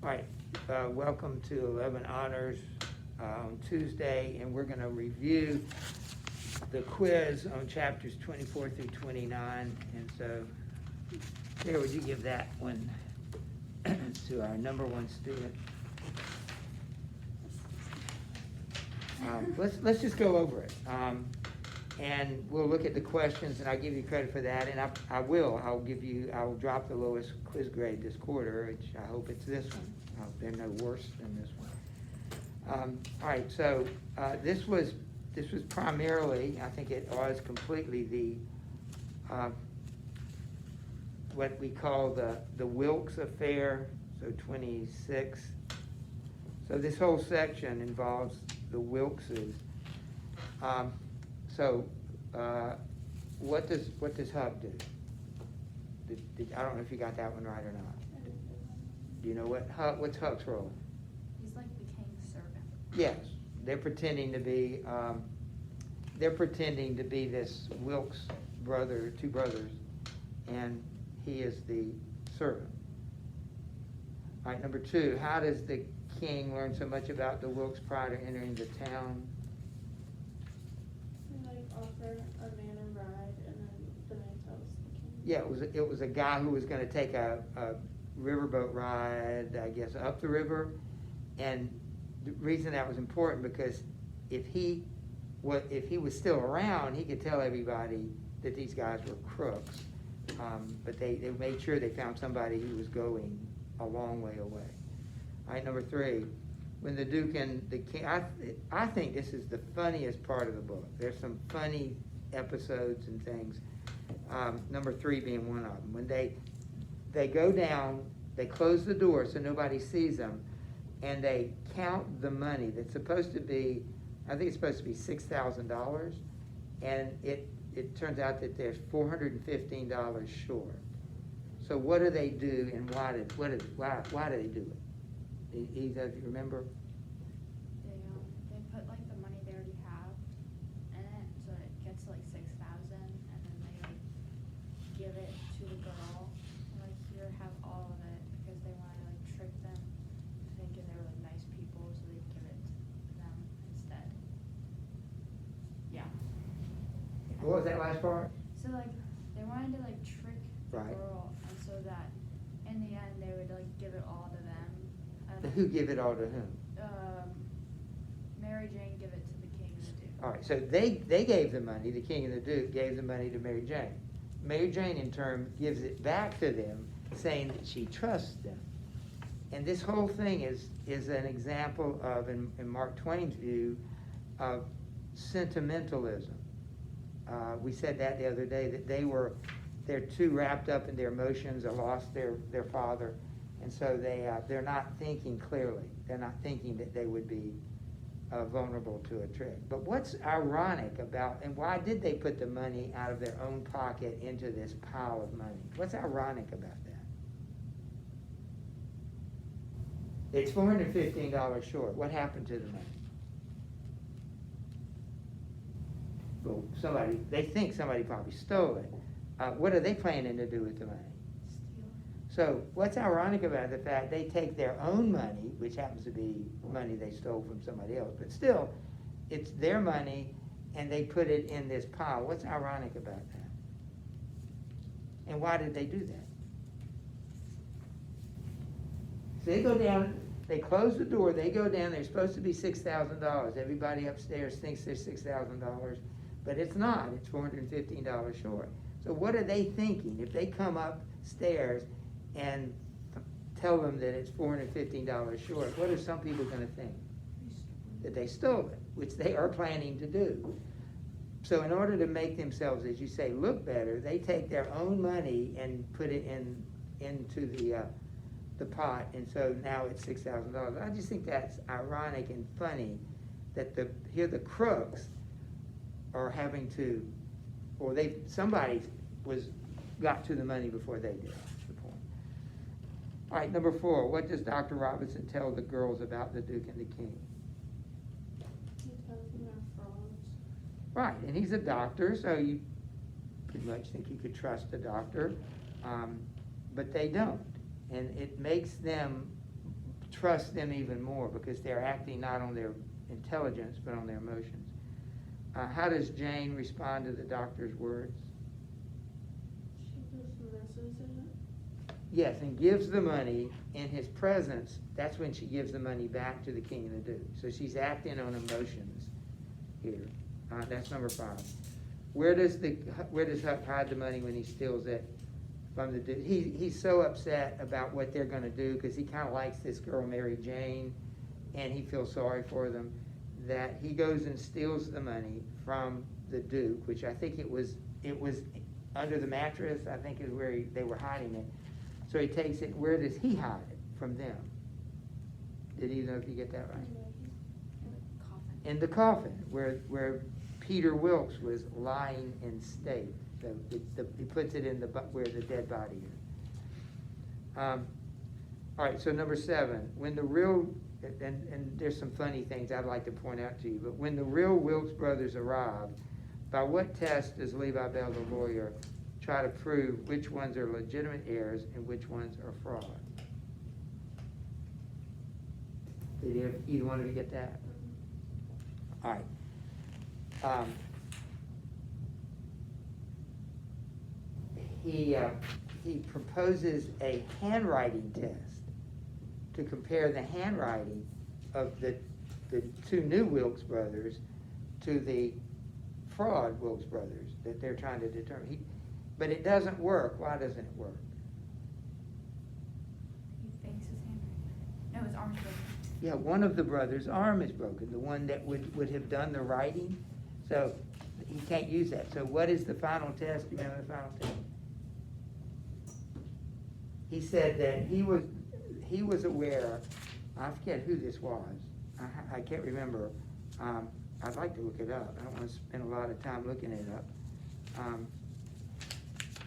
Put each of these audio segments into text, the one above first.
All right, welcome to 11 Honors on Tuesday, and we're going to review the quiz on chapters 24 through 29. And so, Sarah, would you give that one to our number one student? Let's just go over it, and we'll look at the questions, and I'll give you credit for that. And I'll drop the lowest quiz grade this quarter, which I hope it's this one. They're no worse than this one. All right, so this was primarily, I think it was completely the what we call the Wilkes affair. So 26. So this whole section involves the Wilkeses. What does Huck do? I don't know if you got that one right or not. Do you know what's Huck's role? He's like the king's servant. Yes, they're pretending to be this Wilkes brother, two brothers, and he is the servant. All right, number 2, how does the king learn so much about the Wilkes prior to entering the town? They offer a man a ride, and then the man tells the king. Yeah, it was a guy who was going to take a riverboat ride, I guess, up the river, and the reason that was important because if he was still around, he could tell everybody that these guys were crooks. But they made sure they found somebody who was going a long way away. All right, number 3, when the Duke and the King, I think this is the funniest part of the book. There's some funny episodes and things. Number 3 being one of them. When they go down, they close the door so nobody sees them, and they count the money that's supposed to be, I think it's supposed to be $6,000, and it turns out that there's $415 short. So what do they do, and why do they do it? Either of you remember? They put like the money they already have in it, so it gets to like 6,000, and then they like give it to the girl, and like here have all of it because they want to like trick them, thinking they were like nice people, so they give it to them instead. Yeah. What was that last part? So like they wanted to like trick the Right. girl, and so that in the end they would like give it all to them. And Who give it all to whom? Mary Jane give it to the king and the duke. All right, so they gave the money, the king and the duke gave the money to Mary Jane. Mary Jane, in turn, gives it back to them, saying that she trusts them. And this whole thing is an example of, in Mark Twain's view, of sentimentalism. We said that the other day, that they're too wrapped up in their emotions, or lost their father, and so they're not thinking clearly. They're not thinking that they would be vulnerable to a trick. But what's ironic about, and why did they put the money out of their own pocket into this pile of money? What's ironic about that? It's $415 short. What happened to the money? Well, they think somebody probably stole it. What are they planning to do with the money? So what's ironic about the fact they take their own money, which happens to be money they stole from somebody else, but still, it's their money, and they put it in this pile. What's ironic about that? And why did they do that? So they go down, they close the door, they go down, they're supposed to be $6,000. Everybody upstairs thinks they're $6,000, but it's not. It's $415 short. So what are they thinking? If they come upstairs and tell them that it's $415 short, what are some people going to think? That they stole it, which they are planning to do. So in order to make themselves, as you say, look better, they take their own money and put it into the pot, and so now it's $6,000. I just think that's ironic and funny that the crooks are having to, or somebody got to the money before they did. That's the point. All right, number 4. What does Dr. Robinson tell the girls about the Duke and the King? He tells them they're frauds. Right, and he's a doctor, so you pretty much think you could trust a doctor, but they don't. And it makes them trust them even more because they're acting not on their intelligence but on their emotions. How does Jane respond to the doctor's words? She dismisses it. Yes, and gives the money in his presence. That's when she gives the money back to the king and the duke. So she's acting on emotions here. That's number 5. Where does Huck hide the money when he steals it from the dude? He's so upset about what they're going to do because he kind of likes this girl, Mary Jane, and he feels sorry for them, that he goes and steals the money from the duke, which I think it was under the mattress, I think is where they were hiding it. So he takes it. Where does he hide it from them? Did you know if you get that right? In the coffin. In the coffin, where Peter Wilkes was lying in state. So he puts it in where the dead body is. All right, so number 7, when the real, and there's some funny things I'd like to point out to you, but when the real Wilkes brothers arrive, by what test does Levi Bell, the lawyer, try to prove which ones are legitimate heirs and which ones are fraud? Did either one of you get that? All right. He proposes a handwriting test to compare the handwriting of the 2 new Wilkes brothers to the fraud Wilkes brothers that they're trying to determine. But it doesn't work. Why doesn't it work? He fakes his handwriting. No, his arm's broken. Yeah, one of the brothers' arm is broken, the one that would have done the writing. So he can't use that. So what is the final test? Do you remember the final test? He said that he was aware, I forget who this was. I can't remember. I'd like to look it up. I don't want to spend a lot of time looking it up.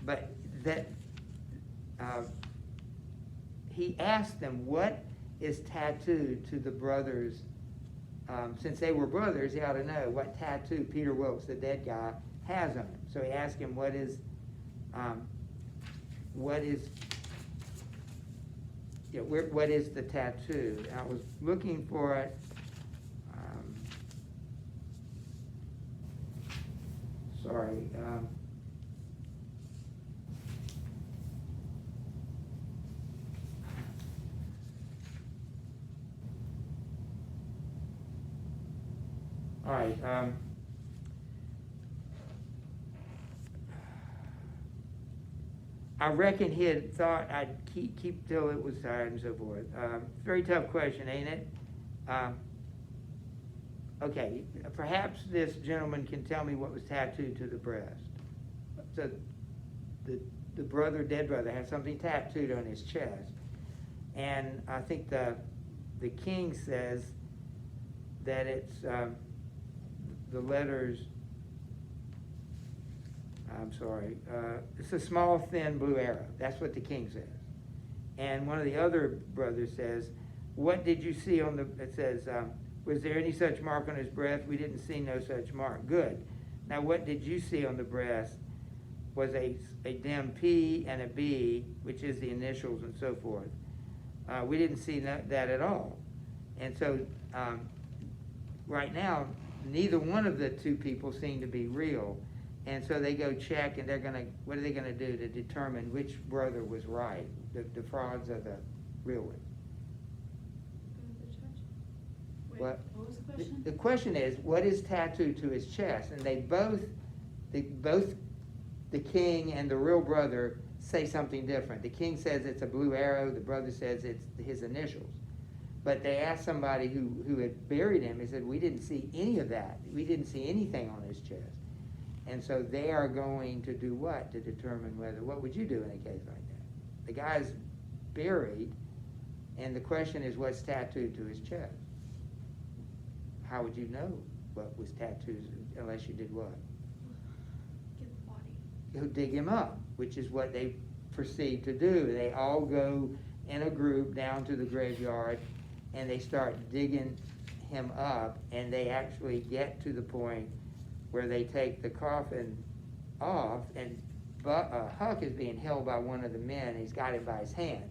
But that he asked them, what is tattooed to the brothers? Since they were brothers, he ought to know what tattoo Peter Wilkes, the dead guy, has on him. So he asked him, what is the tattoo? And I was looking for it. Sorry. All right. I reckon he had thought I'd keep till it was tired and so forth. Very tough question, ain't it? Okay, perhaps this gentleman can tell me what was tattooed to the breast. So the dead brother had something tattooed on his chest. And I think the king says that it's the letters, I'm sorry, it's a small, thin blue arrow. That's what the king says. And one of the other brothers says, what did you see on it says, was there any such mark on his breast? We didn't see no such mark. Good. Now what did you see on the breast was a dim P and a B, which is the initials and so forth. We didn't see that at all. And so right now, neither one of the 2 people seem to be real. And so they go check, and what are they gonna do to determine which brother was right, the frauds or the real ones? What? What was the question? The question is, what is tattooed to his chest? And they both, the king and the real brother, say something different. The king says it's a blue arrow. The brother says it's his initials. But they asked somebody who had buried him. He said, we didn't see any of that. We didn't see anything on his chest. And so they are going to do what to determine what would you do in a case like that? The guy's buried, and the question is, what's tattooed to his chest? How would you know what was tattooed unless you did what? Get the body. He'll dig him up, which is what they proceed to do. They all go in a group down to the graveyard, and they start digging him up, and they actually get to the point where they take the coffin off, and Huck is being held by one of the men. He's got him by his hand.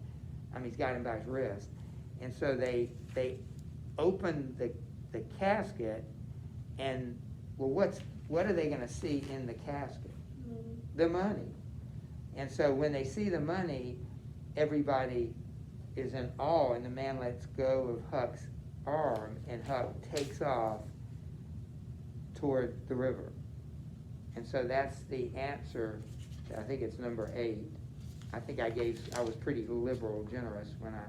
He's got him by his wrist. And so they open the casket, and, well, what are they gonna see in the casket? The money. And so when they see the money, everybody is in awe, and the man lets go of Huck's arm, and Huck takes off toward the river. And so that's the answer. I think it's number 8. I think I was pretty liberal, generous when I.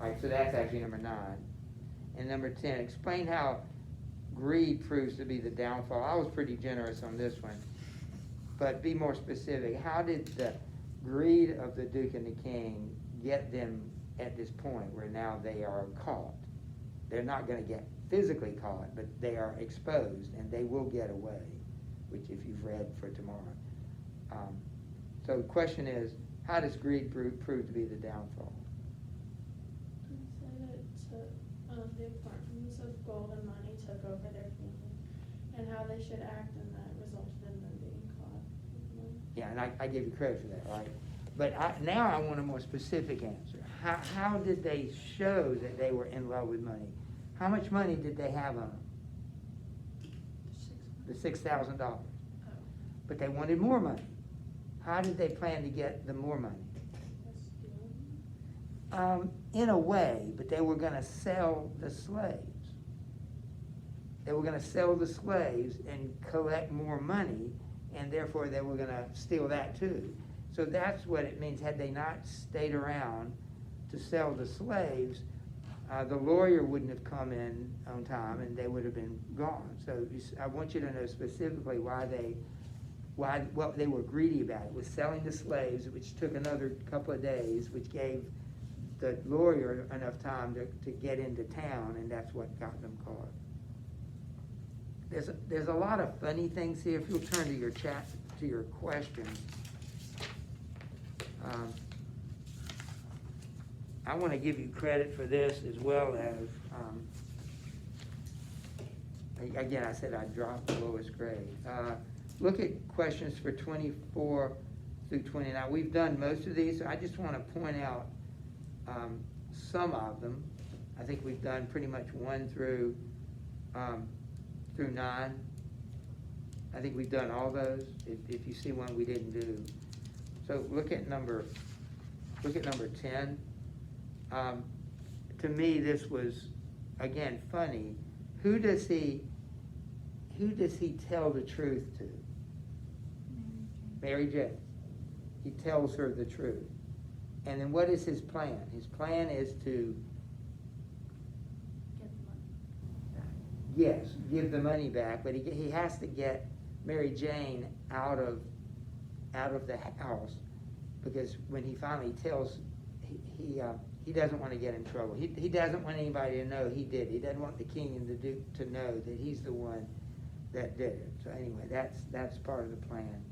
All right, so that's actually number 9. And number 10, explain how greed proves to be the downfall. I was pretty generous on this one, but be more specific. How did the greed of the Duke and the King get them at this point where now they are caught? They're not going to get physically caught, but they are exposed, and they will get away, which if you've read for tomorrow. So the question is, how does greed prove to be the downfall? I'd say that the importance of gold and money took over their family, and how they should act, and that resulted in them being caught with money. Yeah, and I give you credit for that, right? But now I want a more specific answer. How did they show that they were in love with money? How much money did they have on them? The $6,000. Oh. But they wanted more money. How did they plan to get the more money? In a way, but they were going to sell the slaves. They were going to sell the slaves and collect more money, and therefore they were going to steal that too. So that's what it means. Had they not stayed around to sell the slaves, the lawyer wouldn't have come in on time, and they would have been gone. So I want you to know specifically what they were greedy about. It was selling the slaves, which took another couple of days, which gave the lawyer enough time to get into town, and that's what got them caught. There's a lot of funny things here. If you'll turn to your chat, to your questions. I want to give you credit for this as well as, again, I said I dropped the lowest grade. Look at questions for 24 through 29. We've done most of these, so I just want to point out some of them. I think we've done pretty much 1 through 9. I think we've done all those. If you see one we didn't do. So look at number 10. To me, this was, again, funny. Who does he tell the truth to? Mary Jane. He tells her the truth. And then what is his plan? His plan is to, Get the money back. yes, give the money back, but he has to get Mary Jane out of the house, because when he finally tells, he doesn't want to get in trouble. He doesn't want anybody to know he did. He doesn't want the king and the duke to know that he's the one that did it. So anyway, that's part of the plan.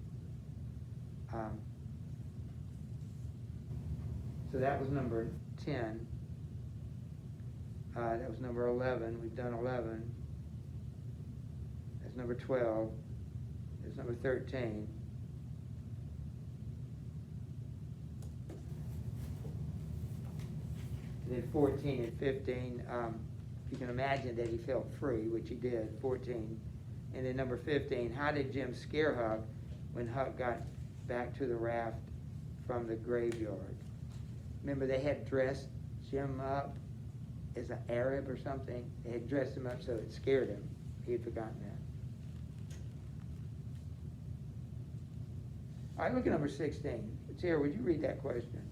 So that was number 10. That was number 11. We've done 11. That's number 12. That's number 13. And then 14 and 15, you can imagine that he felt free, which he did, 14. And then number 15, how did Jim scare Huck when Huck got back to the raft from the graveyard? Remember, they had dressed Jim up as an Arab or something. They had dressed him up so it scared him. He had forgotten that. All right, look at number 16. Sarah, would you read that question?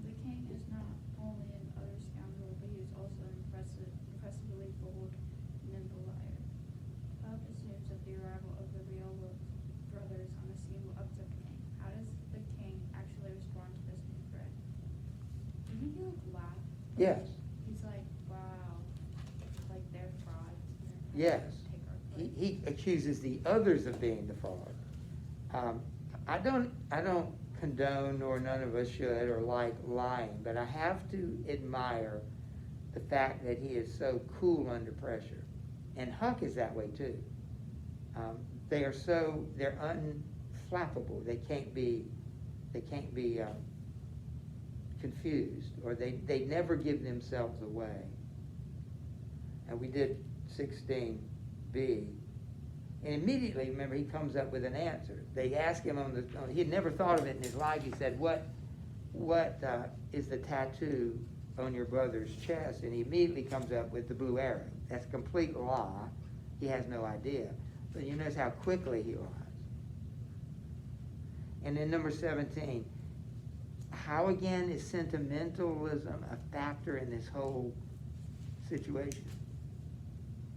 The king is not only an utter scoundrel, but he is also an impressively bold, nimble liar. Huck assumes that the arrival of the real brothers on the scene will upset the king. How does the king actually respond to this new threat? Didn't he laugh? Yes. He's like, wow, like they're frauds. Yes. Take our place. He accuses the others of being the fraud. I don't condone, nor none of us should, or like lying, but I have to admire the fact that he is so cool under pressure. And Huck is that way too. They're unflappable. They can't be confused, or they never give themselves away. And we did 16b, and immediately, remember, he comes up with an answer. They ask him he had never thought of it in his life. He said, what is the tattoo on your brother's chest? And he immediately comes up with the blue arrow. That's a complete lie. He has no idea. But you notice how quickly he lies. And then number 17, how again is sentimentalism a factor in this whole situation?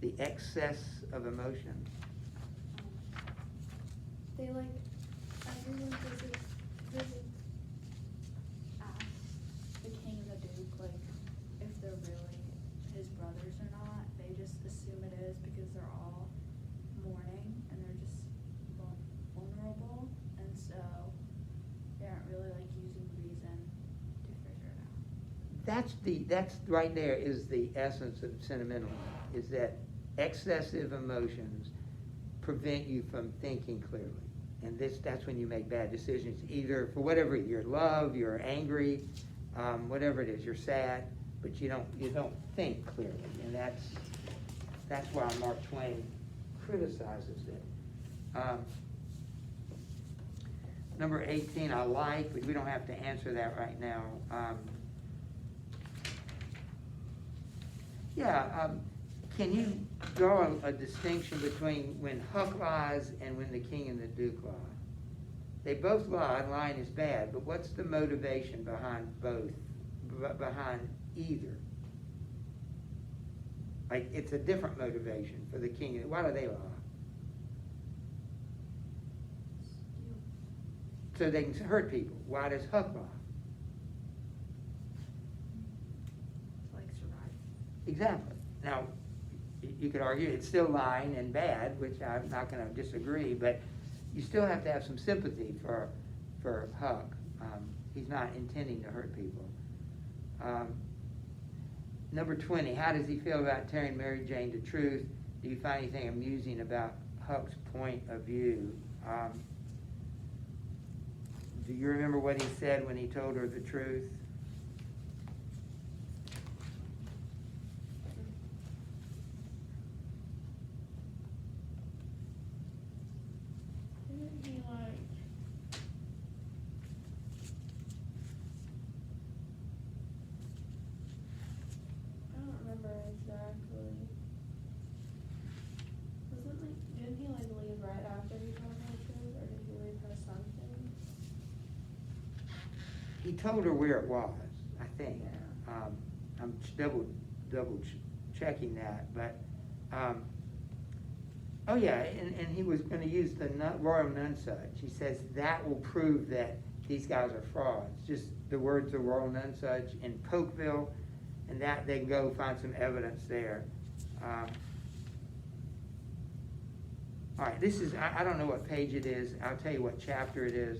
The excess of emotion. They everyone doesn't ask the king and the duke if they're really his brothers or not. They just assume it is because they're all mourning and they're just vulnerable, and so they aren't really using reason to figure it out. That's right there is the essence of sentimentalism, is that excessive emotions prevent you from thinking clearly. And that's when you make bad decisions, either for whatever, you're love, you're angry, whatever it is, you're sad, but you don't think clearly. And that's why Mark Twain criticizes it. Number 18 I like, but we don't have to answer that right now. Can you draw a distinction between when Huck lies and when the king and the duke lie? They both lie, and lying is bad, but what's the motivation behind both, behind either? It's a different motivation for the king. Why do they lie? So they can hurt people. Why does Huck lie? Survive. Exactly. Now, you could argue it's still lying and bad, which I'm not going to disagree, but you still have to have some sympathy for Huck. He's not intending to hurt people. Number 20, how does he feel about telling Mary Jane the truth? Do you find anything amusing about Huck's point of view? Do you remember what he said when he told her the truth? Didn't he I don't remember exactly. Didn't he leave right after he told her the truth, or did he leave her something? He told her where it was, I think. I'm double checking that, but oh yeah, and he was going to use the royal nunsuch. He says that will prove that these guys are frauds. Just the words of royal nunsuch in Polkville, and that they can go find some evidence there. All right, this is, I don't know what page it is. I'll tell you what chapter it is.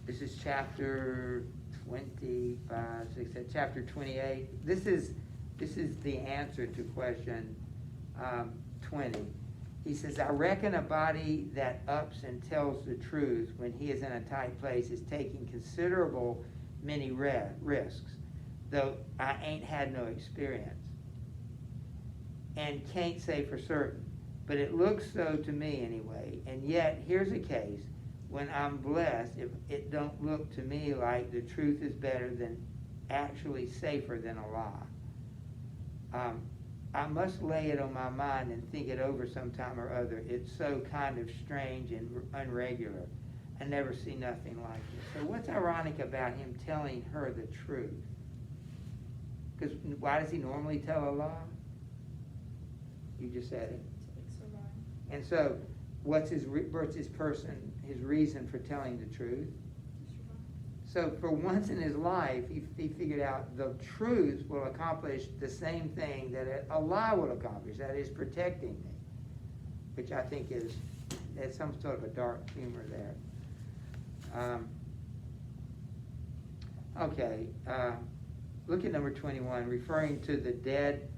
This is chapter 25, chapter 28. This is the answer to question 20. He says, I reckon a body that ups and tells the truth when he is in a tight place is taking considerable many risks, though I ain't had no experience and can't say for certain, but it looks so to me anyway. And yet here's a case when I'm blessed, if it don't look to me like the truth is better than, actually safer than a lie. I must lay it on my mind and think it over sometime or other. It's so kind of strange and unregular. I never see nothing like it. So what's ironic about him telling her the truth? Because why does he normally tell a lie? You just said it. To survive. And so what's his reason for telling the truth? So for once in his life, he figured out the truth will accomplish the same thing that a lie will accomplish, that is protecting me, which I think there's some sort of a dark humor there. Look at number 21, referring to the dead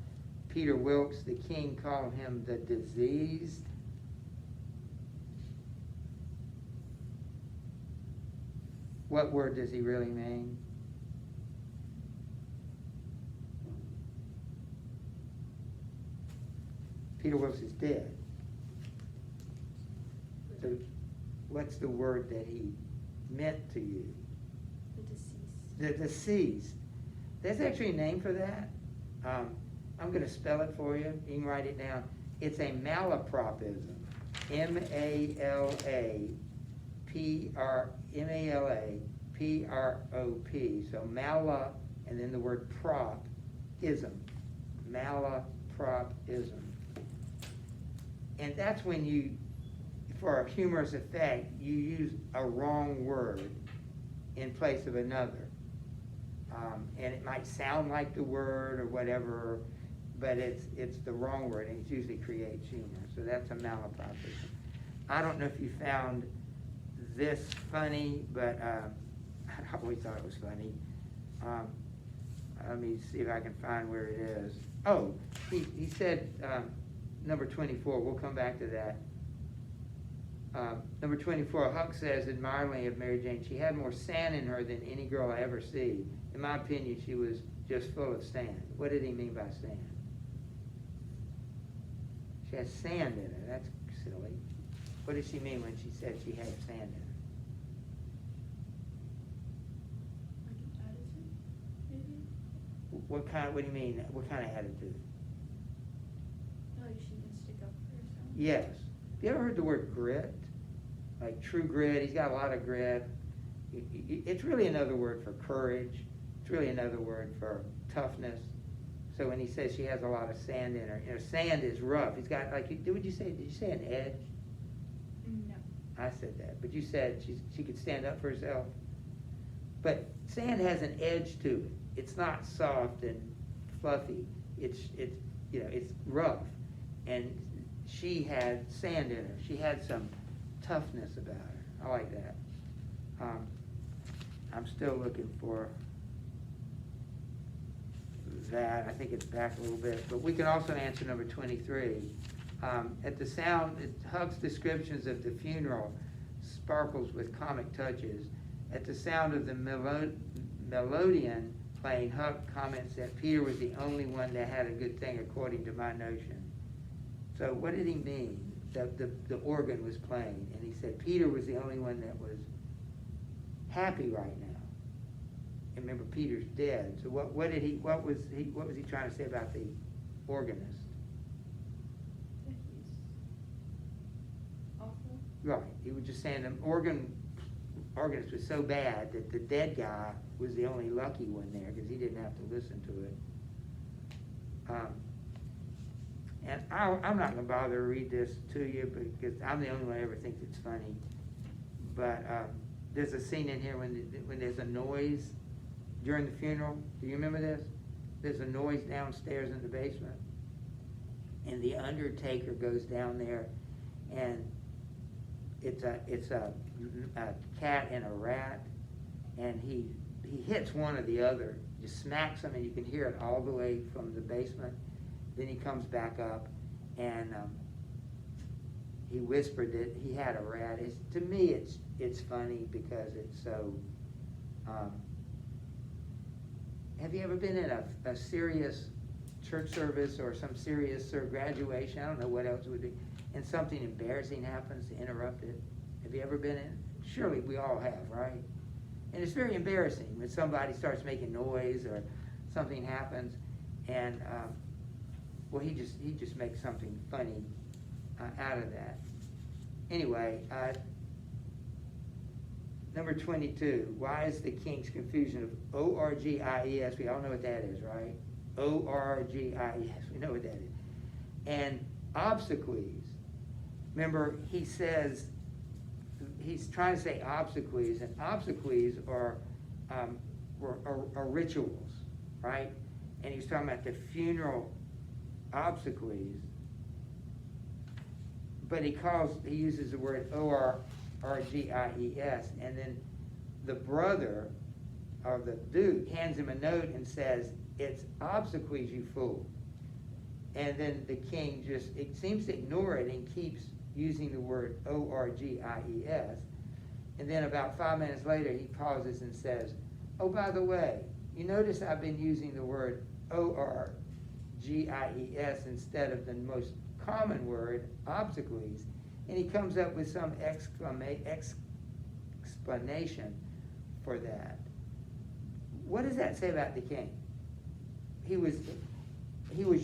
Peter Wilkes, the king called him the diseased. what word does he really mean? Peter Wilson is dead. So what's the word that he meant to use? The deceased. The deceased. There's actually a name for that. I'm going to spell it for you. You can write it down. It's a malapropism. M-A-L-A-P-R-O-P. So mala, and then the word prop, ism. Malapropism. And that's when you, for a humorous effect, you use a wrong word in place of another. And it might sound like the word or whatever, but it's the wrong word, and it usually creates humor. So that's a malapropism. I don't know if you found this funny, but I always thought it was funny. Let me see if I can find where it is. Oh, he said, number 24, we'll come back to that. Number 24, Huck says admiringly of Mary Jane, she had more sand in her than any girl I ever see. In my opinion, she was just full of sand. What did he mean by sand? She has sand in her. That's silly. What did she mean when she said she had sand in her? Like an attitude, maybe? What do you mean? What kind of attitude? Like she didn't stick up for herself. Yes. Have you ever heard the word grit? Like true grit. He's got a lot of grit. It's really another word for courage. It's really another word for toughness. So when he says she has a lot of sand in her, sand is rough. He's got like, did you say an edge? No. I said that, but you said she could stand up for herself. But sand has an edge to it. It's not soft and fluffy. It's rough, and she had sand in her. She had some toughness about her. I like that. I'm still looking for that. I think it's back a little bit, but we can also answer number 23. At the sound, Huck's descriptions of the funeral sparkles with comic touches. At the sound of the melodeon playing, Huck comments that Peter was the only one that had a good thing according to my notion. So what did he mean? That the organ was playing, and he said Peter was the only one that was happy right now. And remember, Peter's dead. So what was he trying to say about the organist? That he's awful. Right. He was just saying the organist was so bad that the dead guy was the only lucky one there because he didn't have to listen to it. And I'm not going to bother to read this to you because I'm the only one who ever thinks it's funny. But there's a scene in here when there's a noise during the funeral. Do you remember this? There's a noise downstairs in the basement. And the undertaker goes down there, and it's a cat and a rat, and he hits one or the other, just smacks them, and you can hear it all the way from the basement. Then he comes back up, and he whispered that he had a rat. To me, it's funny because it's so. Have you ever been in a serious church service or some serious graduation? I don't know what else it would be, and something embarrassing happens to interrupt it. Have you ever been in? Surely we all have, right? And it's very embarrassing when somebody starts making noise or something happens, and well, he just makes something funny out of that. Anyway, number 22. Why is the king's confusion of O-R-G-I-E-S? We all know what that is, right? O-R-G-I-E-S. We know what that is. And obsequies. Remember, he says he's trying to say obsequies, and obsequies are rituals, right? And he's talking about the funeral obsequies, but he uses the word O-R-G-I-E-S, and then the brother or the duke hands him a note and says, "It's obsequies, you fool." And then the king it seems to ignore it and keeps using the word O-R-G-I-E-S. And then about 5 minutes later, he pauses and says, oh, by the way, you notice I've been using the word O-R-G-I-E-S instead of the most common word, obsequies. And he comes up with some explanation for that. What does that say about the king? He was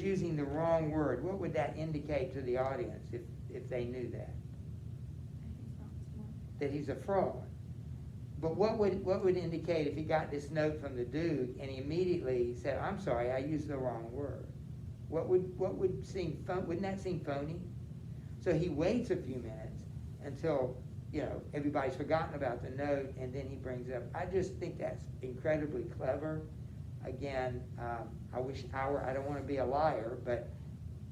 using the wrong word. What would that indicate to the audience if they knew that? That he's a fraud. But what would indicate if he got this note from the Duke and he immediately said, I'm sorry, I used the wrong word? What would seem wouldn't that seem phony? So he waits a few minutes until, everybody's forgotten about the note, and then he brings up, I just think that's incredibly clever. Again, I don't want to be a liar, but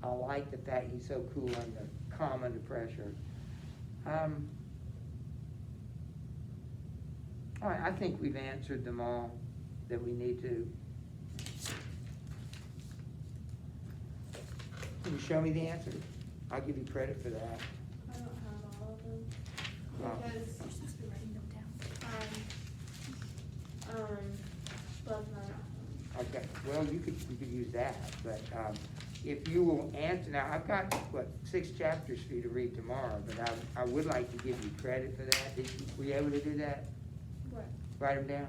I like the fact he's so cool and calm under pressure. All right, I think we've answered them all that we need to. Can you show me the answers? I'll give you credit for that. I don't have all of them, Oh. because, You're supposed to be writing them down. both my, Okay, well, you could use that, but if you will answer, now, I've got, 6 chapters for you to read tomorrow, but I would like to give you credit for that. Were you able to do that? what? Write them down?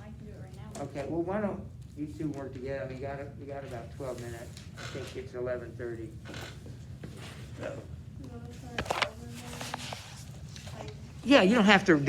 I can do it right now. Okay, well, why don't you two work together? I mean, you got about 12 minutes. I think it's 11:30. So. You wanna try all of them? Yeah, you don't have to do it.